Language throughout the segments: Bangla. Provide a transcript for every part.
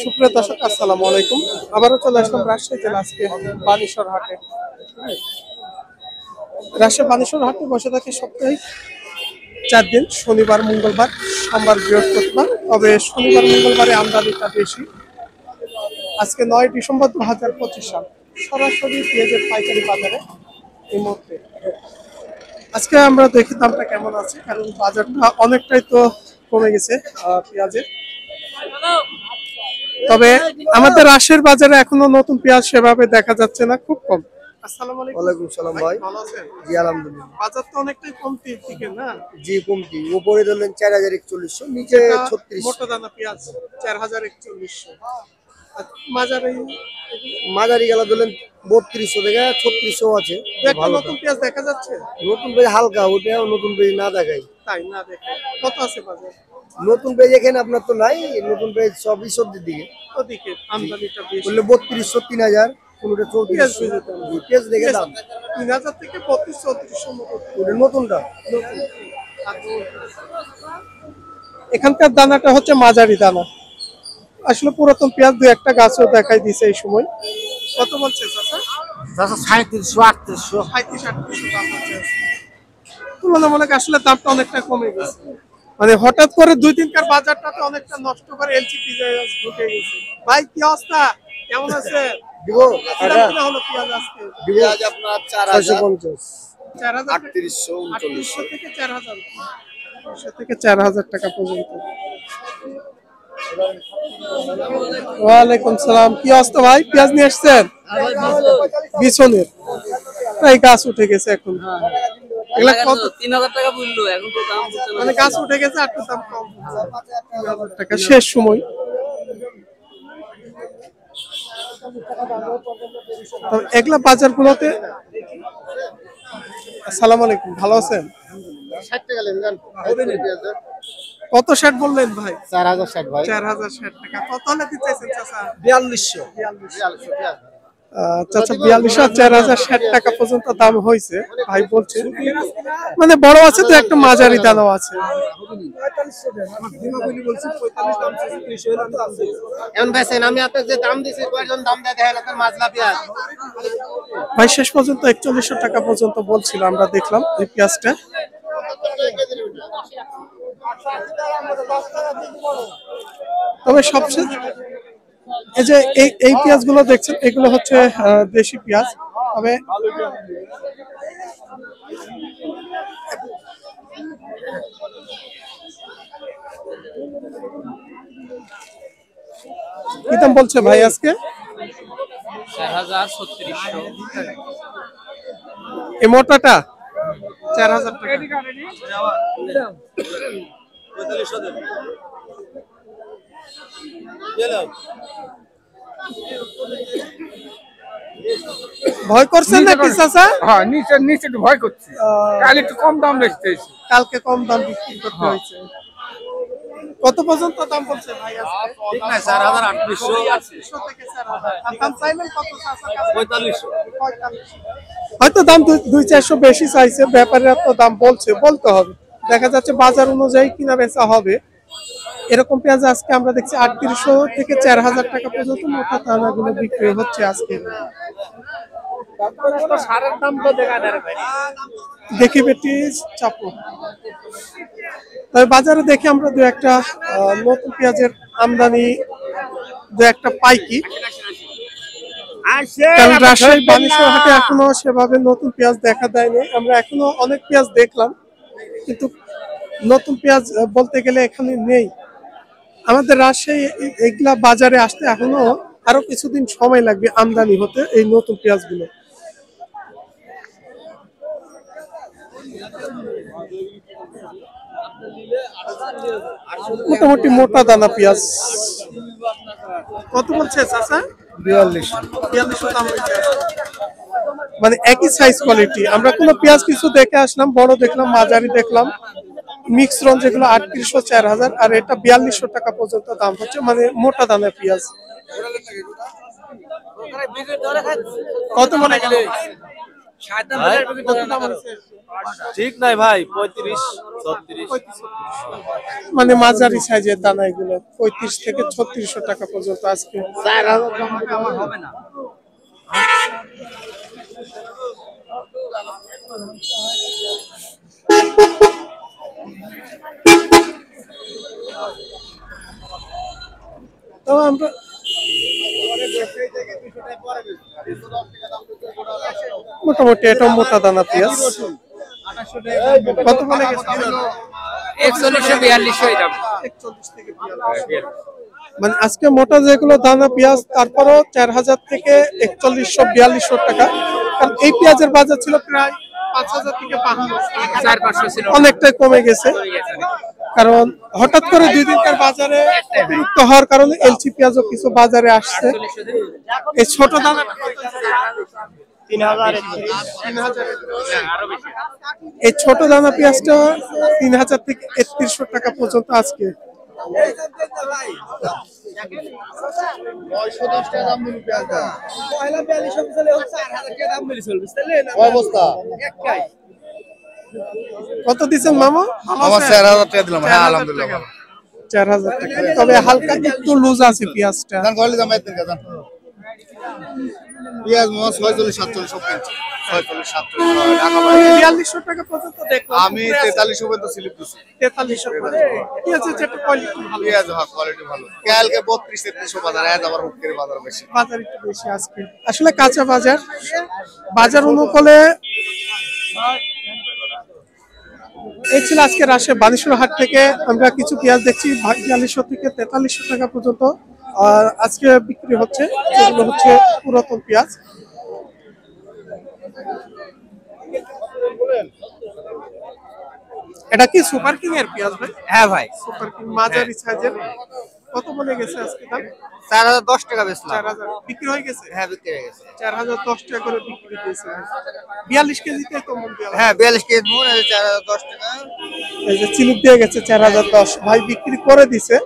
সুপ্রিয় দর্শক, আসসালামু আলাইকুম। আবারও চলে আসলাম রাজশাহী জেলা আজকে বানেশ্বর হাটে। রাজশাহী বানেশ্বর হাটে বসে থাকে সপ্তাহে 4 দিন, শনিবার, মঙ্গলবার, সোমবার, বৃহস্পতিবার। তবে শনিবার মঙ্গলবারে আমদানিটা বেশি। আজকে 9 ডিসেম্বর 2025 সাল, সরাসরি পেঁয়াজের পাইকারি বাজারে এই মুহূর্তে। আজকে আমরা দেখি দামটা কেমন আছে, কারণ বাজারটা অনেকটাই তো কমে গেছে পেঁয়াজের। তবে আমাদের রাজশাহীর বাজারে এখনো নতুন পেঁয়াজ সেভাবে দেখা যাচ্ছে না, খুব কম। আসসালামু আলাইকুম। ওয়ালাইকুম সালাম ভাই। ভালো আছেন? জি আলহামদুলিল্লাহ। বাজার তো অনেকটাই কমতির দিকে না? জি কমতি। উপরে ধরলেন 4100, নিচে এটা 3600। মোটা দানা পেঁয়াজ 4100। আর মাঝারি মাঝারি গেলা ধরলেন 3200 থেকে 3600 আছে। একটা নতুন পেঁয়াজ দেখা যাচ্ছে? নতুন পেজ হালকা, ওটাও নতুন পেজ না দেখাই। তাই না, দেখে কত আছে বাজার? নতুন পেজ এখানে আপনার তো নাই, নতুন পেজ সবই সবজির দিকে। ওদিকে আমদানিটা বেশি। বললে 3200, 3000, কোনটা 3400। পেজ দেখে দাম 3000 থেকে 3200-3400 মতো। ওটা নতুনটা। নতুন। আর এখানকার দানাটা হচ্ছে মাঝারি দানা। আসলে পুরাতন পেঁয়াজ দু একটা গাছও দেখাই দিছে এই সময়। কত বলছে চাচা? 3700, 3800। 3700-3800 দাম হচ্ছে। তুলনামূলক আসলে দামটা অনেকটা কমে গেছে। মানে হঠাৎ করে 2-3 বাজারটাতে অনেকটা নষ্ট করে এলসিপি ঢুকে গেছে। ভাই কি অবস্থা, কেমন আছে? দিব কিরকম হলো পেঁয়াজ আজকে? পেঁয়াজ আপনার 4650, 3800 থেকে 4000, 3800 থেকে 4000 টাকা পর্যন্ত। ওয়ালাইকুম সালাম, কি অবস্থা ভাই? পেঁয়াজ নিয়ে আসছেন? বিছনের প্রায় গাছ উঠে গেছে এখন। এগুলা কত? 3000 টাকা বললো, এখন তো দাম হচ্ছে না। মানে গাছ উঠে গেছে, আর দাম কম, 3000 টাকা শেষ সময়। তো এগুলা বাজারগুলোতে। আসসালামু আলাইকুম, ভালো আছেন? 60 টাকা লেন জান। কত ষাট বললেন ভাই? 4060 ভাই। 4060 টাকা। কত হলে দিতে চাইছেন চাচা? 4200। 4200। চাচা 4200 আর 4060 টাকা পর্যন্ত দাম হয়েছে ভাই বলছে। মানে বড় আছে তো, একটা মাঝারি দানাও আছে। এখন বেচেন, আমি আপনাকে যে দাম দিছি কয়জন দাম দেয় দেখেন, আপনার মাজলা পেঁয়াজ। ভাই শেষ পর্যন্ত 4100 টাকা পর্যন্ত বলছিল, আমরা দেখলাম এই পেঁয়াজটা। তবে সবচেয়ে এই যে এই পেঁয়াজগুলো দেখছেন, এগুলো হচ্ছে দেশি পেঁয়াজ। তবে কি দাম বলছে ভাই আজকে? 4000-3600। এই মোটাটা 4000 টাকা। ভয় করছেন নাকি চাচা? হ্যাঁ, নিচে নিচে একটু ভয় করছি। কাল একটু কম দাম বেচতে হয়েছে। কালকে কম দাম বিক্রি করতে হয়েছে। কত পর্যন্ত দাম বলছে ভাই আজকে? ঠিক না, 4800 800 থেকে 4000। আর দাম চাইলেন কত চাচা? 4500। হয়তো দাম 200-400 বেশি চাইছে, ব্যাপারীরা তো দাম বলতে হবে। দেখা যাচ্ছে বাজার অনুযায়ী কিনা বেচা হবে। এরকম পেঁয়াজ আজকে আমরা দেখছি 3800 থেকে 4000 টাকা পর্যন্ত মোটা দানাগুলো বিক্রি হচ্ছে আজকে। সারের দাম তো দেখা যায় ভাই। দেখি বেটি চাপো। তবে বাজারে দেখি আমরা দু একটা নতুন পেঁয়াজের আমদানি, দু একটা পাইকি। কারণ রাজশাহী বানেশ্বর হাটে এখনো সেভাবে নতুন পেঁয়াজ দেখা দেয়নি। আমরা এখনো অনেক পেঁয়াজ দেখলাম, কিন্তু নতুন পেঁয়াজ বলতে গেলে এখানে নেই। আমাদের রাজশাহী এগুলা বাজারে আসতে এখনো আরো কিছুদিন সময় লাগবে আমদানি হতে এই নতুন পেঁয়াজগুলো। মোটামুটি মোটা দানা পেঁয়াজ। কত বলছে চাচা? 4200 দাম হয়েছে। মানে একই সাইজ কোয়ালিটি। আমরা কোনো পেঁয়াজ কিছু দেখে আসলাম, বড় দেখলাম, মাঝারি দেখলাম, মিক্স রন যেগুলো 3800, 4000, আর এটা 4200 টাকা পর্যন্ত দাম হচ্ছে, মানে মোটা দানা পেঁয়াজ। কত মনে গেলে? কত দাম হয়েছে? ঠিক নাই ভাই 35 36 মানে মাঝারি সাইজের দানা এগুলো 35 থেকে 3600 টাকা পর্যন্ত আজকে। হবে না। তো আমরা মোটামুটি এটা মোটা দানা পেঁয়াজ কত বলে গেছে? 4142 এই দাম। 41 থেকে 42। মানে আজকে মোটা যেগুলো দানা পেঁয়াজ তারপরও 4000 থেকে 4142 টাকা, কারণ এই পেঁয়াজের বাজার ছিল প্রায় 5000 থেকে 4-500 ছিল। অনেকটাই কমে গেছে, কারণ হঠাৎ করে দুই দিনকার বাজারে অতিরিক্ত হওয়ার কারণে এলসি পেঁয়াজও কিছু বাজারে আসছে। এই ছোট দানা 3000, এই ছোট দানা পেঁয়াজটা 3000 থেকে 3100 টাকা পর্যন্ত আজকে। কত দিচ্ছেন মামা? 4000 টাকা দিলাম। হ্যাঁ আলহামদুলিল্লাহ 4000 টাকা, তবে হালকা একটু লুজ আছে পেঁয়াজটা। পেঁয়াজ 46 47 সব কিনছি। 46 47 ঢাকা 4200 টাকা পর্যন্ত দেখলাম। আমি 43 পর্যন্ত স্লিপ দিছি। 4300 টাকা। পেঁয়াজের যেটা কোয়ালিটি ভালো, পেঁয়াজ হ্যাঁ কোয়ালিটি ভালো। কালকে 32 3300 বাজার, আজ আবার হুট করে বাজার বেশি। বাজার একটু বেশি আজকে। আসলে কাঁচা বাজার, বাজার অনুকূলে এই ছিল আজকে রাজশাহী বানেশ্বর হাট থেকে আমরা কিছু পেঁয়াজ দেখছি 4200 থেকে 4300 টাকা পর্যন্ত। আর আজকে বিক্রি হচ্ছে যেগুলো হচ্ছে পুরাতন পেঁয়াজ। এটা কি সুপার কিং এর পেঁয়াজ ভাই? হ্যাঁ ভাই, সুপার কিং মাঝারি সাইজের। কত বলে গেছে আজকে দাম? 4010 টাকা বেচলাম। 4000 বিক্রি হয়ে গেছে। হ্যাঁ, বিক্রি হয়ে গেছে। 4010 টাকা করে বিক্রি হয়েছে। 42 কেজিতে তো মন দেওয়া। হ্যাঁ, 42 কেজি মন, 4010 টাকা। এই যে চিলুক দিয়ে গেছে 4010, ভাই বিক্রি করে দিছে।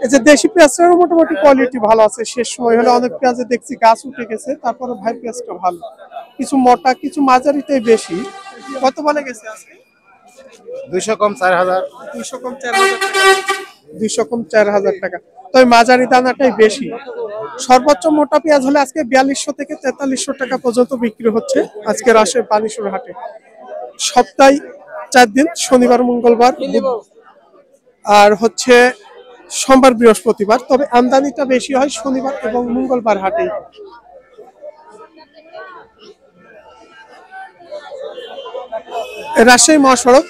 এই যে দেশি পেঁয়াজটারও মোটামুটি কোয়ালিটি ভালো আছে। শেষ সময় হলে অনেক পেঁয়াজে দেখছি গাছ উঠে গেছে, তারপরে ভাই পেঁয়াজটা ভালো, কিছু মোটা কিছু মাঝারিটাই বেশি। কত বলে গেছে আজকে? 200 কম 4000। 200 কম 4000 টাকা। 200 কম 4000 টাকা। তবে মাঝারি দানাটাই বেশি। সর্বোচ্চ মোটা পেঁয়াজ হলে আজকে 4200 থেকে 4300 টাকা পর্যন্ত বিক্রি হচ্ছে আজকে রাজশাহী বানেশ্বর হাটে। সপ্তাহে 4 দিন, শনিবার মঙ্গলবার আর হচ্ছে সোমবার বৃহস্পতিবার, তবে আমদানিটা বেশি হয় শনিবার এবং মঙ্গলবার হাটে। রাজশাহী মহাসড়ক,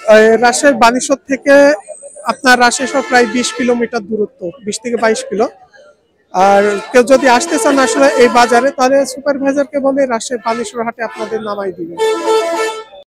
রাজশাহী বানেশ্বর থেকে আপনার রাজশাহী শহর প্রায় 20 কিলোমিটার দূরত্ব, 20 থেকে 22 কিলো। আর কেউ যদি আসতে চান আসলে এই বাজারে, তাহলে সুপারভাইজারকে বলে রাজশাহী বানেশ্বর হাটে আপনাদের নামাই দিবে।